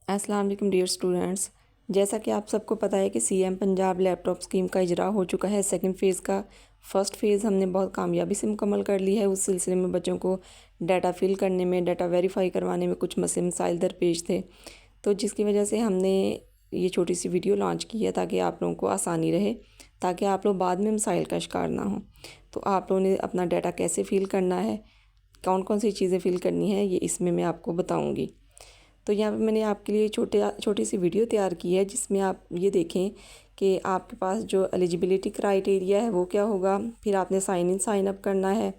अस्सलाम वालेकुम dear students. जैसा कि आप सबको पता है कि सीएम पंजाब लैपटॉप स्कीम का इजरा हो चुका है। सेकंड फ़ेज़ का फ़र्स्ट फ़ेज़ हमने बहुत कामयाबी से मुकम्मल कर ली है। उस सिलसिले में बच्चों को डाटा फिल करने में, डाटा वेरीफाई करवाने में कुछ मसले मसाइल दरपेश थे, तो जिसकी वजह से हमने ये छोटी सी वीडियो लॉन्च की है ताकि आप लोगों को आसानी रहे, ताकि आप लोग बाद में मसाइल का शिकार ना हो। तो आप लोगों ने अपना डाटा कैसे फ़िल करना है, कौन कौन सी चीज़ें फ़िल करनी है, ये इसमें मैं आपको बताऊँगी। तो यहाँ पे मैंने आपके लिए छोटी सी वीडियो तैयार की है, जिसमें आप ये देखें कि आपके पास जो एलिजिबिलिटी क्राइटेरिया है वो क्या होगा। फिर आपने साइन इन साइन अप करना है,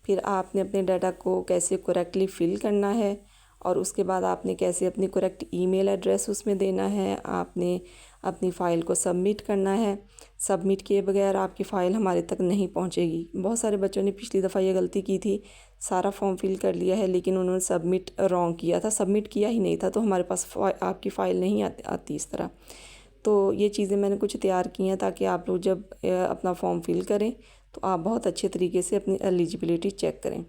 फिर आपने अपने डाटा को कैसे करेक्टली फिल करना है, और उसके बाद आपने कैसे अपनी करेक्ट ईमेल एड्रेस उसमें देना है। आपने अपनी फ़ाइल को सबमिट करना है। सबमिट किए बगैर आपकी फ़ाइल हमारे तक नहीं पहुंचेगी। बहुत सारे बच्चों ने पिछली दफ़ा ये गलती की थी, सारा फॉर्म फिल कर लिया है लेकिन उन्होंने सबमिट रॉन्ग किया था, सबमिट किया ही नहीं था, तो हमारे पास आपकी फ़ाइल नहीं आती इस तरह। तो ये चीज़ें मैंने कुछ तैयार की हैं ताकि आप लोग जब अपना फॉर्म फिल करें तो आप बहुत अच्छे तरीके से अपनी एलिजिबिलिटी चेक करें।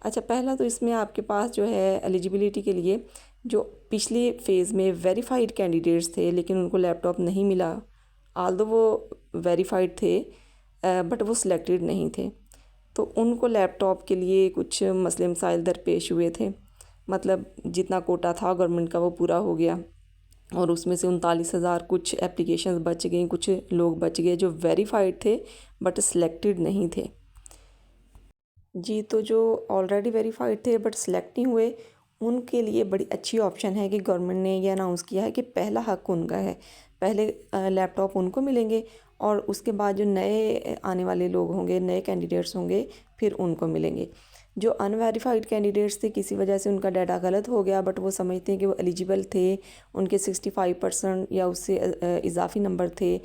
अच्छा, पहला तो इसमें आपके पास जो है एलिजिबिलिटी के लिए, जो पिछले फ़ेज़ में वेरीफाइड कैंडिडेट्स थे लेकिन उनको लैपटॉप नहीं मिला, आल्दो वो वेरीफाइड थे बट वो सिलेक्टेड नहीं थे, तो उनको लैपटॉप के लिए कुछ मसले मसाइल दरपेश हुए थे। मतलब जितना कोटा था गवर्नमेंट का वो पूरा हो गया, और उसमें से 39,000 कुछ एप्लीकेशंस बच गई, कुछ लोग बच गए जो वेरीफाइड थे बट सिलेक्टेड नहीं थे। जी, तो जो ऑलरेडी वेरीफाइड थे बट सिलेक्ट नहीं हुए, उनके लिए बड़ी अच्छी ऑप्शन है कि गवर्नमेंट ने ये अनाउंस किया है कि पहला हक उनका है। पहले लैपटॉप उनको मिलेंगे और उसके बाद जो नए आने वाले लोग होंगे, नए कैंडिडेट्स होंगे, फिर उनको मिलेंगे। जो अनवेरिफाइड कैंडिडेट्स थे, किसी वजह से उनका डाटा गलत हो गया बट वो समझते हैं कि वो एलिजिबल थे, उनके 65% या उससे इजाफी नंबर थे,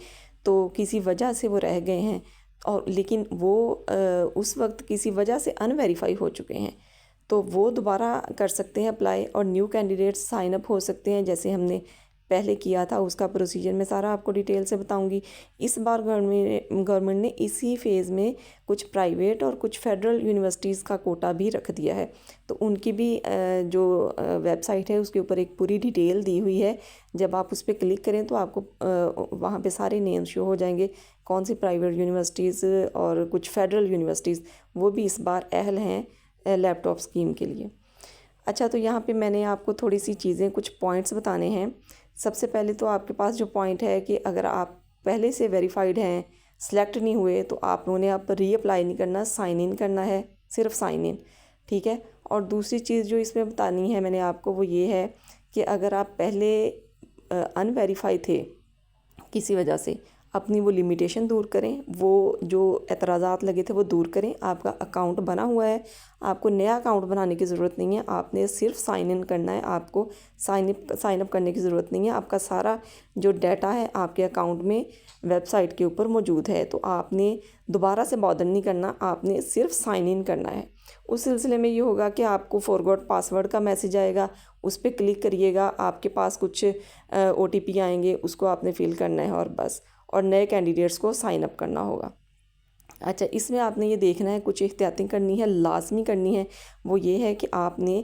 तो किसी वजह से वो रह गए हैं, और लेकिन वो उस वक्त किसी वजह से अनवेरीफाई हो चुके हैं, तो वो दोबारा कर सकते हैं अप्लाई, और न्यू कैंडिडेट्स साइन अप हो सकते हैं जैसे हमने पहले किया था। उसका प्रोसीजर मैं सारा आपको डिटेल से बताऊंगी। इस बार गवर्नमेंट ने इसी फेज़ में कुछ प्राइवेट और कुछ फेडरल यूनिवर्सिटीज़ का कोटा भी रख दिया है, तो उनकी भी जो वेबसाइट है उसके ऊपर एक पूरी डिटेल दी हुई है। जब आप उस पर क्लिक करें तो आपको वहाँ पे सारे नेम शो हो जाएंगे, कौन सी प्राइवेट यूनिवर्सिटीज़ और कुछ फेडरल यूनिवर्सिटीज़ वो भी इस बार अहल हैं लैपटॉप स्कीम के लिए। अच्छा, तो यहाँ पे मैंने आपको थोड़ी सी चीज़ें, कुछ पॉइंट्स बताने हैं। सबसे पहले तो आपके पास जो पॉइंट है कि अगर आप पहले से वेरीफाइड हैं, सिलेक्ट नहीं हुए, तो आप लोगों ने आप रीअप्लाई नहीं करना, साइन इन करना है, सिर्फ साइन इन, ठीक है। और दूसरी चीज़ जो इसमें बतानी है मैंने आपको, वो ये है कि अगर आप पहले अनवेरीफाई थे किसी वजह से, अपनी वो लिमिटेशन दूर करें, वो जो एतराज़ात लगे थे वो दूर करें। आपका अकाउंट बना हुआ है, आपको नया अकाउंट बनाने की ज़रूरत नहीं है, आपने सिर्फ साइन इन करना है। आपको साइन अप करने की ज़रूरत नहीं है। आपका सारा जो डाटा है आपके अकाउंट में वेबसाइट के ऊपर मौजूद है, तो आपने दोबारा से बॉदर नहीं करना, आपने सिर्फ साइन इन करना है। उस सिलसिले में ये होगा कि आपको फॉरगॉट पासवर्ड का मैसेज आएगा, उस पर क्लिक करिएगा, आपके पास कुछ OTP आएंगे, उसको आपने फिल करना है और बस, और नए कैंडिडेट्स को साइन अप करना होगा। अच्छा, इसमें आपने ये देखना है, कुछ एहतियातें करनी है, लाजमी करनी है। वो ये है कि आपने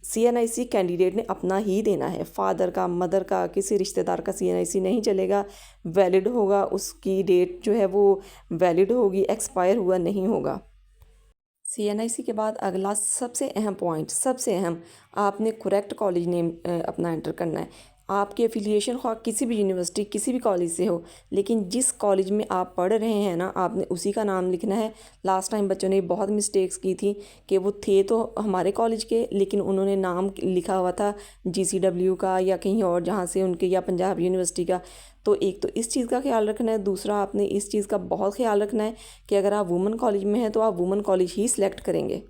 CNIC कैंडिडेट ने अपना ही देना है, फादर का, मदर का, किसी रिश्तेदार का CNIC नहीं चलेगा। वैलिड होगा, उसकी डेट जो है वो वैलिड होगी, एक्सपायर हुआ नहीं होगा। CNIC के बाद अगला सबसे अहम पॉइंट, सबसे अहम, आपने करेक्ट कॉलेज नेम अपना एंटर करना है। आपकी एफिलिएशन ख्वाह किसी भी यूनिवर्सिटी, किसी भी कॉलेज से हो, लेकिन जिस कॉलेज में आप पढ़ रहे हैं ना, आपने उसी का नाम लिखना है। लास्ट टाइम बच्चों ने बहुत मिस्टेक्स की थी कि वो थे तो हमारे कॉलेज के, लेकिन उन्होंने नाम लिखा हुआ था GCW का या कहीं और जहाँ से उनके, या पंजाब यूनिवर्सिटी का। तो एक तो इस चीज़ का ख्याल रखना है, दूसरा आपने इस चीज़ का बहुत ख्याल रखना है कि अगर आप वुमेन कॉलेज में हैं तो आप वुमेन कॉलेज ही सिलेक्ट करेंगे।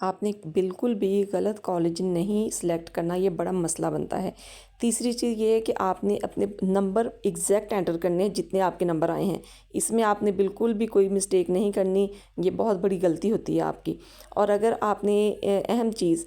आपने बिल्कुल भी गलत कॉलेज नहीं सिलेक्ट करना, ये बड़ा मसला बनता है। तीसरी चीज़ ये है कि आपने अपने नंबर एग्जैक्ट एंटर करने हैं, जितने आपके नंबर आए हैं। इसमें आपने बिल्कुल भी कोई मिस्टेक नहीं करनी, ये बहुत बड़ी गलती होती है आपकी। और अगर आपने अहम चीज़,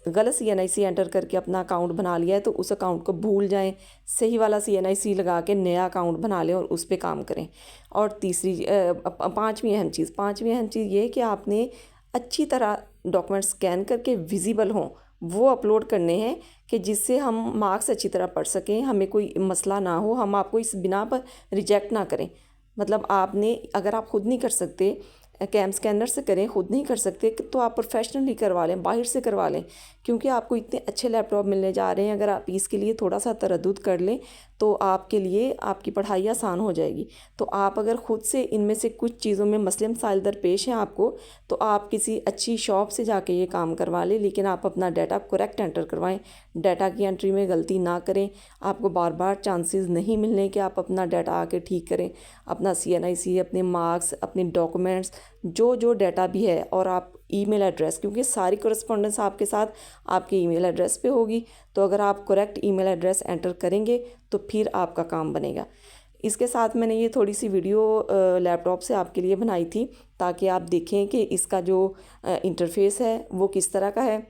गलत CNIC एंटर करके अपना अकाउंट बना लिया है तो उस अकाउंट को भूल जाएं, सही वाला CNIC लगा के नया अकाउंट बना लें और उस पर काम करें। और पांचवी अहम चीज़ ये है कि आपने अच्छी तरह डॉक्यूमेंट स्कैन करके विजिबल हों, वो अपलोड करने हैं कि जिससे हम मार्क्स अच्छी तरह पढ़ सकें, हमें कोई मसला ना हो, हम आपको इस बिना पर रिजेक्ट ना करें। मतलब आपने अगर आप खुद नहीं कर सकते, कैम स्कैनर से करें, खुद नहीं कर सकते तो आप प्रोफेशनली करवा लें, बाहर से करवा लें, क्योंकि आपको इतने अच्छे लैपटॉप मिलने जा रहे हैं। अगर आप इसके लिए थोड़ा सा तरद्दुद कर लें तो आपके लिए आपकी पढ़ाई आसान हो जाएगी। तो आप अगर ख़ुद से इनमें से कुछ चीज़ों में मसले मसाइल दरपेश हैं आपको, तो आप किसी अच्छी शॉप से जाके ये काम करवा लें, लेकिन आप अपना डाटा करेक्ट एंटर करवाएं, डाटा की एंट्री में गलती ना करें। आपको बार बार चांसेस नहीं मिलने कि आप अपना डाटा आके ठीक करें, अपना CNIC, अपने मार्क्स, अपने डॉक्यूमेंट्स, जो जो डाटा भी है, और आप ईमेल एड्रेस, क्योंकि सारी करस्पॉन्डेंस आपके साथ आपके ईमेल एड्रेस पे होगी। तो अगर आप करेक्ट ईमेल एड्रेस एंटर करेंगे तो फिर आपका काम बनेगा। इसके साथ मैंने ये थोड़ी सी वीडियो लैपटॉप से आपके लिए बनाई थी, ताकि आप देखें कि इसका जो इंटरफेस है वो किस तरह का है।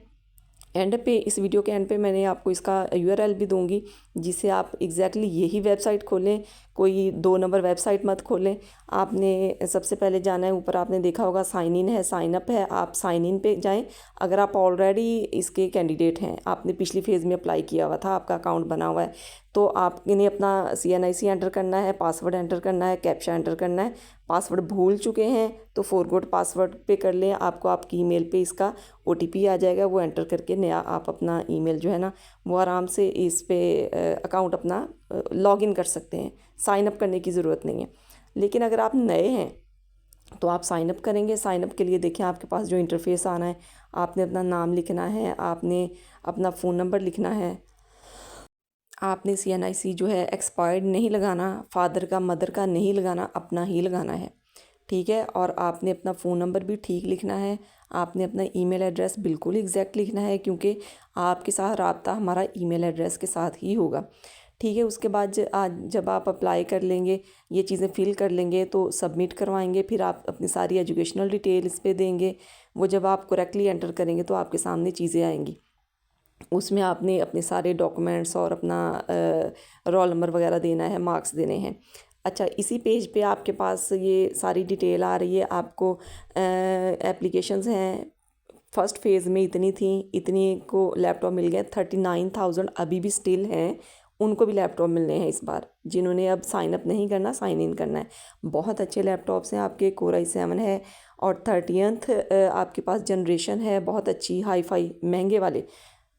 एंड पे, इस वीडियो के एंड पे मैंने आपको इसका URL भी दूंगी, जिससे आप एग्जैक्टली यही वेबसाइट खोलें, कोई 2 नंबर वेबसाइट मत खोलें। आपने सबसे पहले जाना है, ऊपर आपने देखा होगा साइन इन है, साइन अप है, आप साइन इन पे जाएं। अगर आप ऑलरेडी इसके कैंडिडेट हैं, आपने पिछली फेज़ में अप्लाई किया हुआ था, आपका अकाउंट बना हुआ है, तो आपने अपना CNIC एंटर करना है, पासवर्ड एंटर करना है, कैप्चा एंटर करना है। पासवर्ड भूल चुके हैं तो फॉरगॉट पासवर्ड पे कर लें, आपको आपकी ईमेल पे इसका OTP आ जाएगा, वो एंटर करके नया आप अपना ईमेल जो है ना, वो आराम से इस पे अकाउंट अपना लॉगिन कर सकते हैं। साइन अप करने की ज़रूरत नहीं है। लेकिन अगर आप नए हैं तो आप साइन अप करेंगे। साइन अप के लिए देखिए आपके पास जो इंटरफेस आना है, आपने अपना नाम लिखना है, आपने अपना फ़ोन नंबर लिखना है, आपने CNIC जो है एक्सपायर्ड नहीं लगाना, फादर का मदर का नहीं लगाना, अपना ही लगाना है, ठीक है। और आपने अपना फ़ोन नंबर भी ठीक लिखना है, आपने अपना ईमेल एड्रेस बिल्कुल एग्जैक्ट लिखना है, क्योंकि आपके साथ रब्ता हमारा ईमेल एड्रेस के साथ ही होगा, ठीक है। उसके बाद जब आप अप्लाई कर लेंगे, ये चीज़ें फिल कर लेंगे, तो सबमिट करवाएंगे, फिर आप अपनी सारी एजुकेशनल डिटेल इस पर देंगे। वो जब आप करेक्टली एंटर करेंगे तो आपके सामने चीज़ें आएंगी। उसमें आपने अपने सारे डॉक्यूमेंट्स और अपना रोल नंबर वगैरह देना है, मार्क्स देने हैं। अच्छा, इसी पेज पे आपके पास ये सारी डिटेल आ रही है। आपको एप्लीकेशंस हैं, फर्स्ट फेज़ में इतनी थी, इतनी को लैपटॉप मिल गए। 39,000 अभी भी स्टिल हैं, उनको भी लैपटॉप मिलने हैं इस बार। जिन्होंने अब साइन अप नहीं करना, साइन इन करना है। बहुत अच्छे लैपटॉप्स हैं आपके, Core i7 है और 30th आपके पास जनरेशन है, बहुत अच्छी हाई फाई महंगे वाले।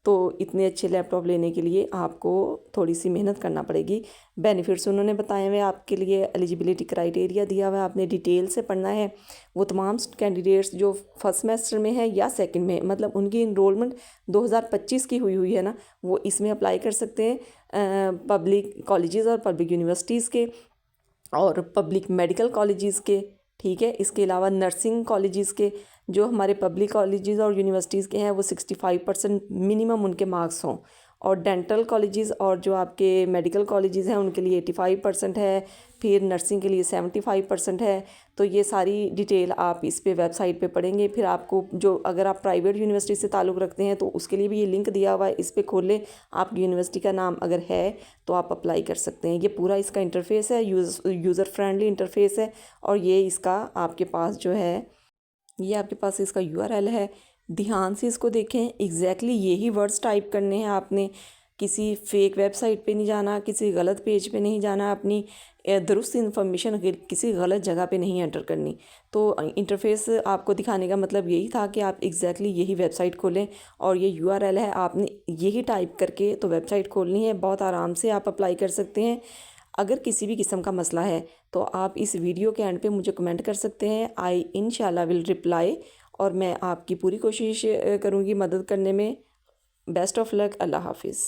तो इतने अच्छे लैपटॉप लेने के लिए आपको थोड़ी सी मेहनत करना पड़ेगी। बेनिफिट्स उन्होंने बताए हुए आपके लिए, एलिजिबिलिटी क्राइटेरिया दिया हुआ है, आपने डिटेल से पढ़ना है। वो तमाम कैंडिडेट्स जो फर्स्ट सेमेस्टर में है या सेकंड में, मतलब उनकी इनरोलमेंट 2025 की हुई है ना, वो इसमें अप्लाई कर सकते हैं। पब्लिक कॉलेजेस और पब्लिक यूनिवर्सिटीज़ के और पब्लिक मेडिकल कॉलेजेस के, ठीक है। इसके अलावा नर्सिंग कॉलेजेस के, जो हमारे पब्लिक कॉलेजेस और यूनिवर्सिटीज़ के हैं, वो 65% मिनिमम उनके मार्क्स हों। और डेंटल कॉलेजेस और जो आपके मेडिकल कॉलेजेस हैं उनके लिए 85% है, फिर नर्सिंग के लिए 75% है। तो ये सारी डिटेल आप इस पे वेबसाइट पे पढ़ेंगे। फिर आपको जो, अगर आप प्राइवेट यूनिवर्सिटी से ताल्लुक़ रखते हैं तो उसके लिए भी ये लिंक दिया हुआ है, इस पे खोलें, आपकी यूनिवर्सिटी का नाम अगर है तो आप अप्लाई कर सकते हैं। ये पूरा इसका इंटरफेस है, यूज़र फ्रेंडली इंटरफेस है। और ये इसका आपके पास जो है, ये आपके पास इसका URL है। ध्यान से इसको देखें, एग्जैक्टली यही वर्ड्स टाइप करने हैं आपने। किसी फेक वेबसाइट पे नहीं जाना, किसी गलत पेज पे नहीं जाना, अपनी दुरुस्त इन्फॉर्मेशन किसी गलत जगह पे नहीं एंटर करनी। तो इंटरफेस आपको दिखाने का मतलब यही था कि आप एग्जैक्टली यही वेबसाइट खोलें, और ये URL है, आपने यही टाइप करके तो वेबसाइट खोलनी है। बहुत आराम से आप अप्लाई कर सकते हैं। अगर किसी भी किस्म का मसला है तो आप इस वीडियो के एंड पे मुझे कमेंट कर सकते हैं। आई इंशाल्लाह विल रिप्लाई, और मैं आपकी पूरी कोशिश करूँगी मदद करने में। Best of luck. अल्लाह हाफिज़।